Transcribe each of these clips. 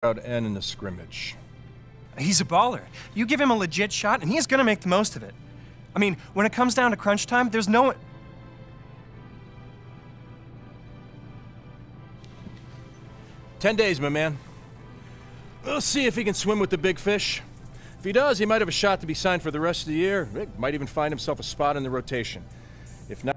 and in the scrimmage. He's a baller. You give him a legit shot, and he's gonna make the most of it. I mean, when it comes down to crunch time, there's no... 10 days, my man. We'll see if he can swim with the big fish. If he does, he might have a shot to be signed for the rest of the year. He might even find himself a spot in the rotation. If not...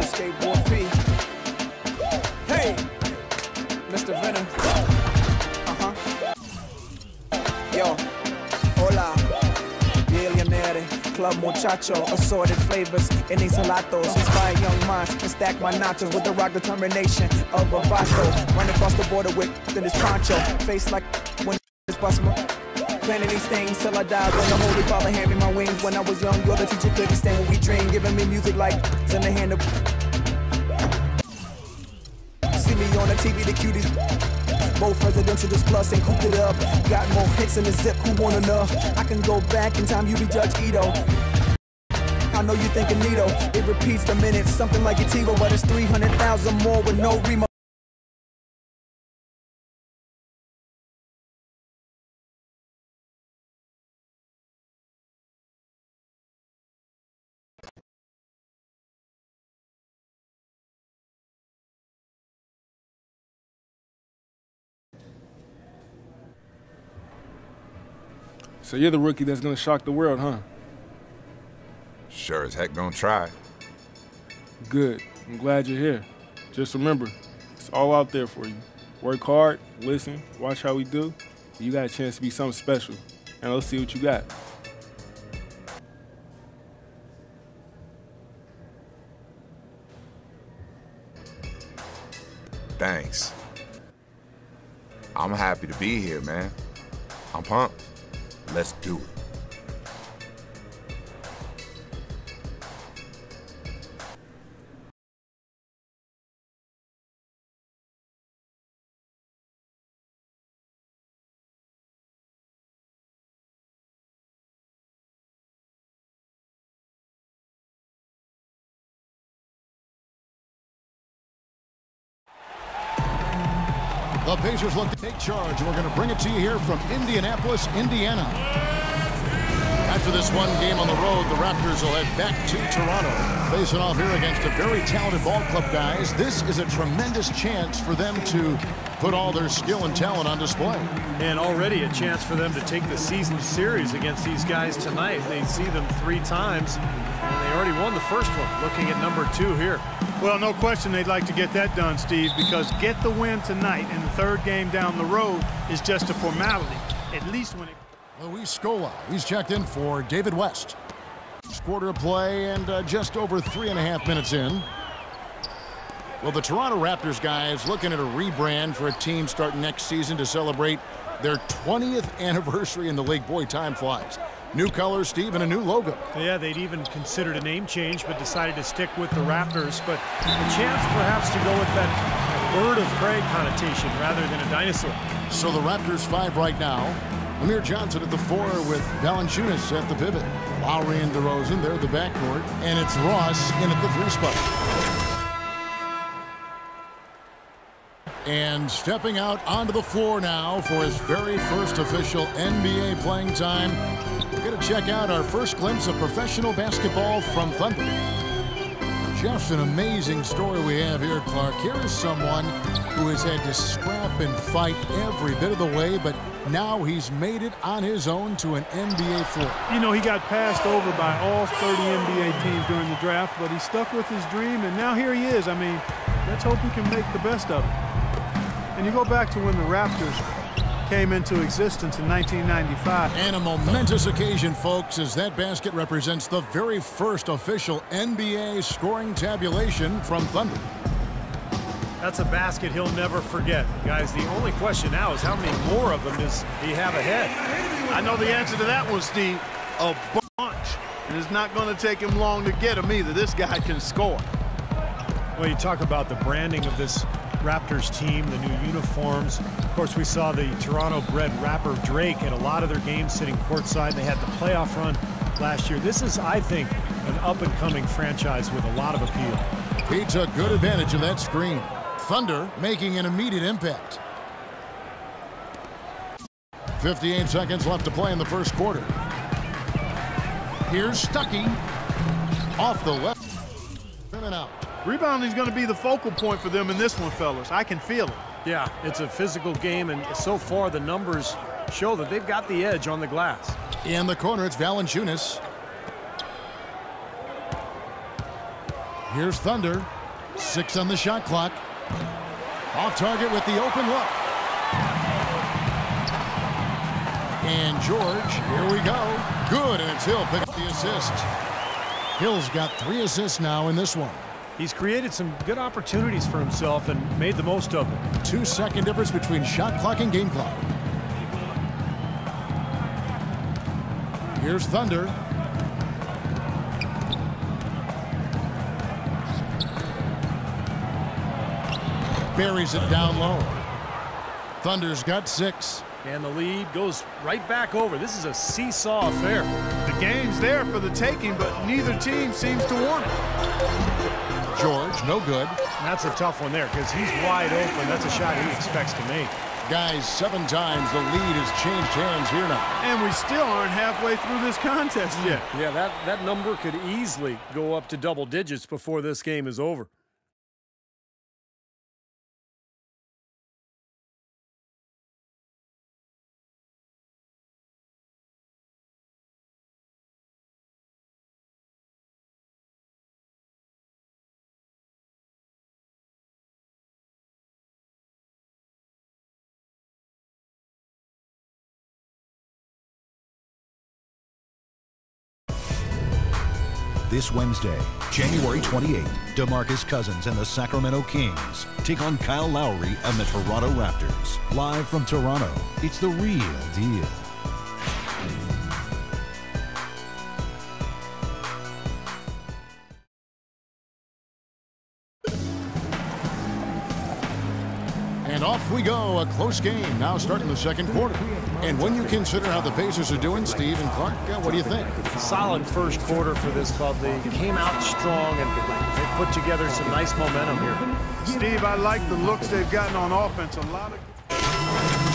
Skateboard P. Hey, Mr. Venom. Yo, hola, billionaire, club muchacho, assorted flavors in these gelatos. Inspire young minds and stack my nachos with the rock determination of a vato. Run across the border with this poncho, face like when it's possible. Planning these things till I die. When the Holy Father handed me my wings. When I was young, you're the teacher couldn't stand what we dream. Giving me music like in the hand of. See me on the TV, the cuties. Both presidential just plus and cooped it up. Got more hits in the zip, who wanna know? I can go back in time, you be Judge Ito. I know you think Anito. It repeats the minutes, something like a TiVo, but it's 300,000 more with no remote. So you're the rookie that's gonna shock the world, huh? Sure as heck gonna try. Good. I'm glad you're here. Just remember, it's all out there for you. Work hard, listen, watch how we do. You got a chance to be something special. And let's see what you got. Thanks. I'm happy to be here, man. I'm pumped. Let's do it. The Pacers look to take charge, and we're going to bring it to you here from Indianapolis, Indiana. After this one game on the road, the Raptors will head back to Toronto. Facing off here against a very talented ball club, guys. This is a tremendous chance for them to put all their skill and talent on display. And already a chance for them to take the season series against these guys tonight. They see them 3 times, and they already won the first one. Looking at number 2 here. Well, no question they'd like to get that done, Steve, because get the win tonight in the 3rd game down the road is just a formality, at least when it... Luis Scola, he's checked in for David West. Quarter of play and just over 3.5 minutes in. Well, the Toronto Raptors guys looking at a rebrand for a team starting next season to celebrate their 20th anniversary in the league. Boy, time flies. New colors, Steve, and a new logo. Yeah, they'd even considered a name change, but decided to stick with the Raptors. But a chance perhaps to go with that bird of prey connotation rather than a dinosaur. So the Raptors 5 right now. Amir Johnson at the 4 with Valanciunas at the pivot. Lowry and DeRozan, they're at the backcourt. And it's Ross in at the 3 spot. And stepping out onto the floor now for his very first official NBA playing time. We'll get a check out our first glimpse of professional basketball from Thunder. Just an amazing story we have here, Clark. Here is someone who has had to scrap and fight every bit of the way, but now he's made it on his own to an NBA floor. You know, he got passed over by all 30 NBA teams during the draft, but he stuck with his dream, and now here he is. I mean, let's hope he can make the best of it. And you go back to when the Raptors came into existence in 1995. And a momentous occasion, folks, as that basket represents the very first official NBA scoring tabulation from Thunder. That's a basket he'll never forget. Guys, the only question now is how many more of them does he have ahead? I know the answer to that one, Steve. A bunch. And it's not going to take him long to get him either. This guy can score. Well, you talk about the branding of this Raptors team, the new uniforms. Of course, we saw the Toronto-bred rapper Drake at a lot of their games sitting courtside. They had the playoff run last year. This is, I think, an up-and-coming franchise with a lot of appeal. He took good advantage of that screen. Thunder making an immediate impact. 58 seconds left to play in the first quarter. Here's Stuckey. Off the left. In and out. Rebounding is going to be the focal point for them in this one, fellas. I can feel it. Yeah, it's a physical game, and so far the numbers show that they've got the edge on the glass. In the corner, it's Valanciunas. Here's Thunder. 6 on the shot clock. Off target with the open look. And George, here we go. Good, and it's Hill picking up the assist. Hill's got 3 assists now in this one. He's created some good opportunities for himself and made the most of it. 2-second difference between shot clock and game clock. Here's Thunder. Buries it down low. Thunder's got 6. And the lead goes right back over. This is a seesaw affair. The game's there for the taking, but neither team seems to want it. George, no good. That's a tough one there because he's wide open. That's a shot he expects to make. Guys, 7 times the lead has changed hands here now. And we still aren't halfway through this contest yet. Yeah, that number could easily go up to double digits before this game is over. This Wednesday, January 28th, DeMarcus Cousins and the Sacramento Kings take on Kyle Lowry and the Toronto Raptors. Live from Toronto, it's the real deal. And off we go, a close game now starting the second quarter. And when you consider how the Pacers are doing, Steve and Clark, what do you think? Solid first quarter for this club. They came out strong and they put together some nice momentum here. Steve, I like the looks they've gotten on offense. A lot of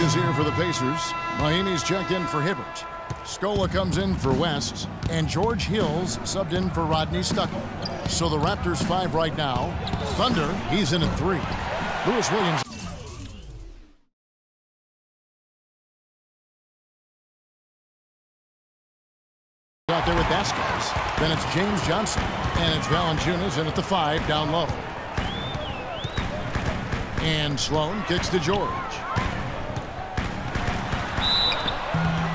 Is here for the Pacers. Mahinmi's checked in for Hibbert. Scola comes in for West. And George Hill's subbed in for Rodney Stuckey. So the Raptors 5 right now. Thunder, he's in at 3. Lewis Williams. Out there with Vasquez. Then it's James Johnson. And it's Valanciunas in at the 5 down low. And Sloan kicks to George.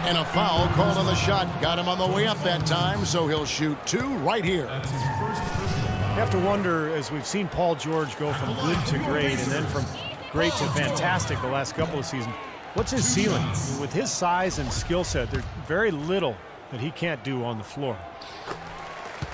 And a foul called on the shot. Got him on the way up that time, so he'll shoot 2 right here. You have to wonder, as we've seen Paul George go from good to great and then from great to fantastic the last couple of seasons, what's his ceiling? With his size and skill set, there's very little that he can't do on the floor.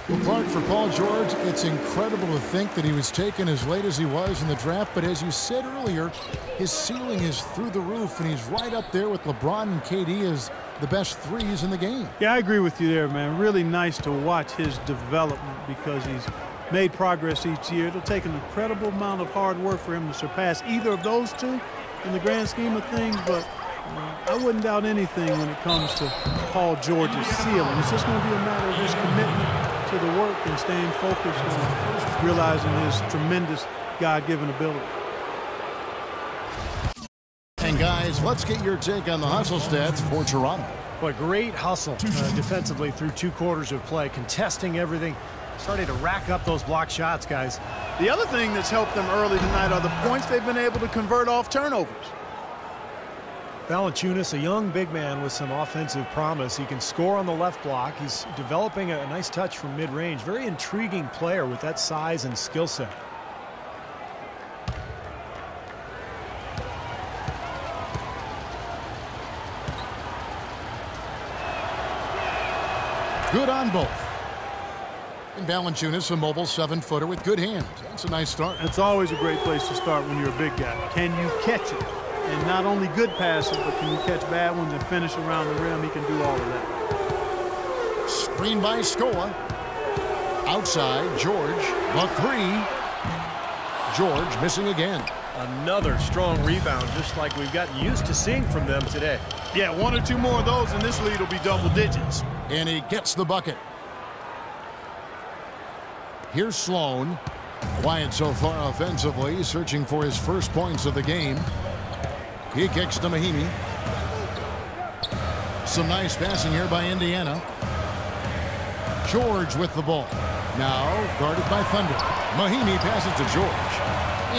Well, Clark, for Paul George, it's incredible to think that he was taken as late as he was in the draft, but as you said earlier, his ceiling is through the roof, and he's right up there with LeBron and KD as the best threes in the game. Yeah, I agree with you there, man. Really nice to watch his development because he's made progress each year. It'll take an incredible amount of hard work for him to surpass either of those two in the grand scheme of things, but I wouldn't doubt anything when it comes to Paul George's ceiling. It's just going to be a matter of his commitment to the work and staying focused on realizing his tremendous God-given ability. And guys, let's get your take on the hustle stats for Toronto. What great hustle defensively through 2 quarters of play, contesting everything, starting to rack up those block shots, guys. The other thing that's helped them early tonight are the points they've been able to convert off turnovers. Valanciunas, a young big man with some offensive promise. He can score on the left block. He's developing a nice touch from mid-range. Very intriguing player with that size and skill set. Good on both. And Valanciunas, a mobile 7-footer with good hands. That's a nice start. It's always a great place to start when you're a big guy. Can you catch it? And not only good passes, but can you catch bad ones and finish around the rim? He can do all of that. Screen by Scola. Outside, George. The 3. George missing again. Another strong rebound, just like we've gotten used to seeing from them today. Yeah, 1 or 2 more of those, and this lead will be double digits. And he gets the bucket. Here's Sloan. Quiet so far offensively, searching for his first points of the game. He kicks to Mahinmi. Some nice passing here by Indiana. George with the ball. Now guarded by Thunder. Mahinmi passes to George.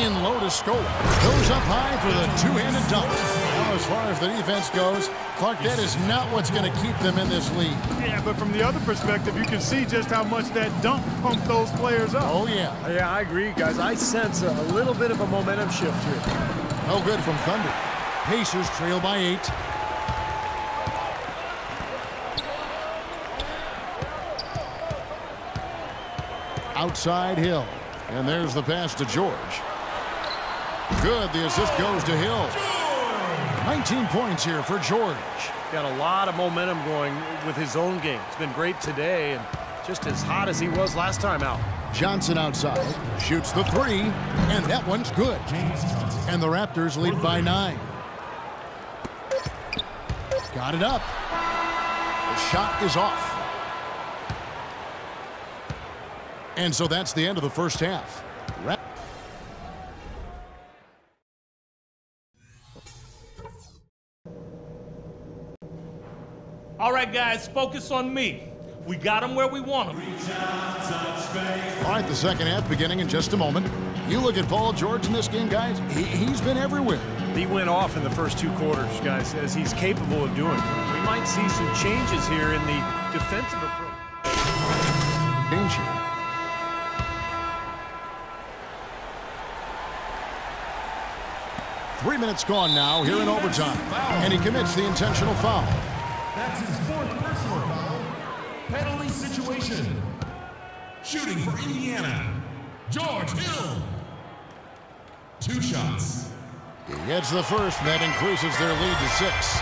In low to Scola. Goes up high for the 2-handed dunk. Now as far as the defense goes, Clark, that is not what's going to keep them in this league. Yeah, but from the other perspective, you can see just how much that dunk pumped those players up. Oh, yeah. Yeah, I agree, guys. I sense a little bit of a momentum shift here. No good from Thunder. Pacers trail by 8. Outside Hill. And there's the pass to George. Good. The assist goes to Hill. 19 points here for George. Got a lot of momentum going with his own game. It's been great today and just as hot as he was last time out. Johnson outside. Shoots the 3. And that one's good. And the Raptors lead by 9. Got it up. The shot is off. And so that's the end of the first half. All right, guys, focus on me. We got them where we want them. All right, the second half beginning in just a moment. You look at Paul George in this game, guys. He's been everywhere. He went off in the first 2 quarters, guys, as he's capable of doing. We might see some changes here in the defensive approach. Danger. 3 minutes gone now here in overtime. And he commits the intentional foul. That's his 4th personal foul. Penalty situation. Shooting for Indiana, George Hill. 2 shots. He gets the first, and that increases their lead to 6.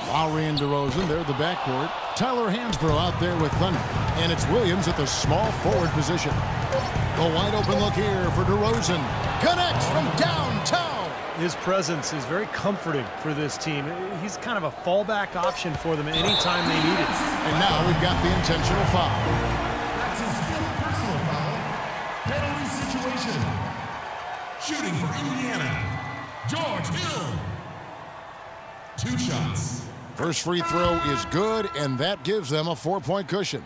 Lowry and DeRozan, they're the backcourt. Tyler Hansbrough out there with Thunder. And it's Williams at the small forward position. A wide open look here for DeRozan. Connects from downtown. His presence is very comforting for this team. He's kind of a fallback option for them anytime they need it. And now we've got the intentional foul. That's his 5th personal foul. Penalty situation. Shooting for Indiana, George Hill. 2 shots. First free throw is good, and that gives them a 4-point cushion.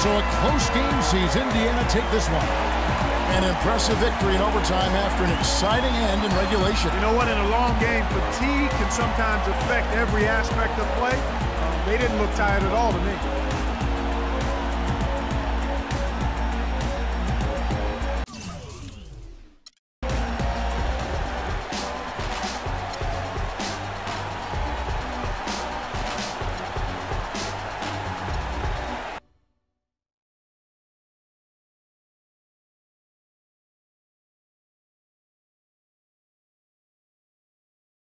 So a close game sees Indiana take this one. An impressive victory in overtime after an exciting end in regulation. You know what? In a long game, fatigue can sometimes affect every aspect of play. They didn't look tired at all to me.